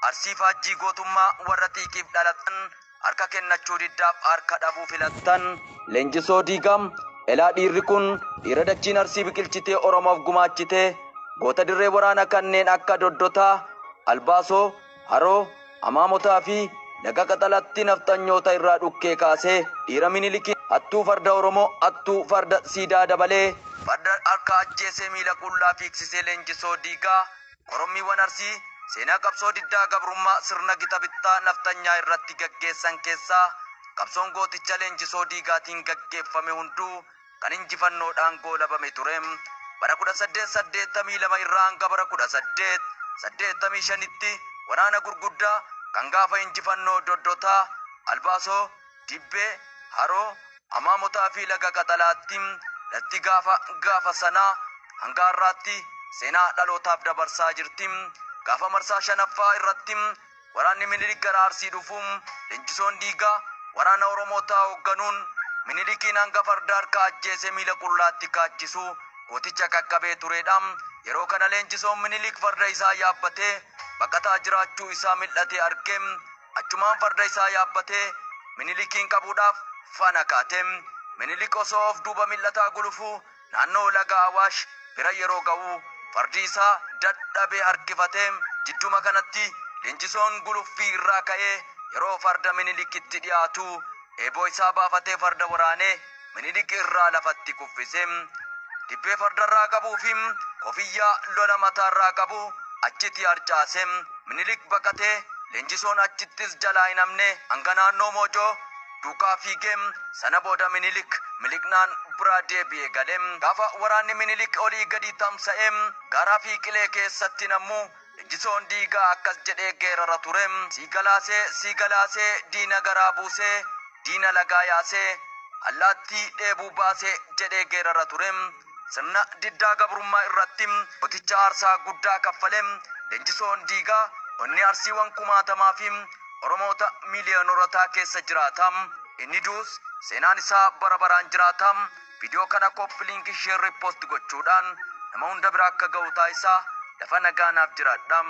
arsii faajjii gootummaa warra xiiqiif dhalatan harka kennachuu diddaaf harka dhabuu filattan. Leenjisoo Diigam elaa dhiirri kun dhiira dachiin arsii biqilchitee Oromoof gumaachitee goota dirree waraana kanneen akka Doddotaa, Albaasoo, Haroo, Amaamotaa fi Laga Qaxalatti nafxanyoota irraa dhukkee kaasee dhiira Minilikii hattuu farda Oromoo hattuu farda Siidaa dabalee farda harka ajjeesee miila qullaa fiiksisee leenjisoo Diigaa korommiiwwan arsii seenaa qabsoo diddaa gabrummaa sirna gita bittaa naftanyaa irratti gaggeessan keessaa qabsoon gooticha leenjisoo Diigaatiin gaggeeffame hunduu kan injifannoodhaan goolabame ture. Bara 1882 irraa hanga bara 1885tti waraana gurguddaa kan gaafa injifannoo Doddotaa, Albaasoo, Dibbee, Haroo, Amaamotaa fi Laga Qaxalaatti latti gaafa sanaa hanga har'aatti seenaa dhalootaaf dabarsaa jirti. Gaafa marsaa shanaffaa irratti waraanni Minilik gara Arsii dhufuun leenjisoon Diigaa waraana Oromootaa hoogganuun Minilikiin hanga farda harka ajjeesee miila qullaatti kaachisu gooticha qaqqabee turedha. Yeroo kana leenjisoon Minilik farda isaa yaabbatee baqataa jiraachuu isaa mil'atee argee achumaan farda isaa yaabbatee Minilikiin qabuudhaaf faana kaate. Minilik osoo of duuba mil'ataa gulufu naannoo laga Awaash bira yeroo ga'u fardi isaa dadhabee harkifatee jidduma kanatti leenjisoon guluffii irraa ka'ee yeroo farda Minilikitti dhiyaatu eeboo isaa baafatee farda waraanee Minilik irraa lafatti kuffise. Dibbee fardarraa qabuu fi kofiyyaa lola mataarraa qabu achitti harcaase. Minilik baqatee leenjisoon achittis jalaa hin hafne hanga naannoo Moojoo duukaa fiigee sana booda Minilik miliqnaan biraa deebi'ee gale. Gaafa waraanni Minilik olii gadi tamsa'ee gaaraa fi qilee keessatti nammu leenjisoon Diigaa akkas jedhee geerara ture. Siigalaasee diina garaa buusee diina lagaa yaasee allaattii dheebuu baasee jedhee geerara ture. Sirna diddaa gabrummaa irratti gooticha aarsaa guddaa kaffalee leenjisoon Diigaa onni arsiiwwan kumaatamaa fi Oromoota miiliyoonorotaa keessa jiraata. Inni duus seenaan isaa bara baraan jiraata. Viidiyoo kana koppiliinki sheerri poost gochuudhaan nama hunda bira akka ga'u taasisaa lafa nagaanaaf jiraadha.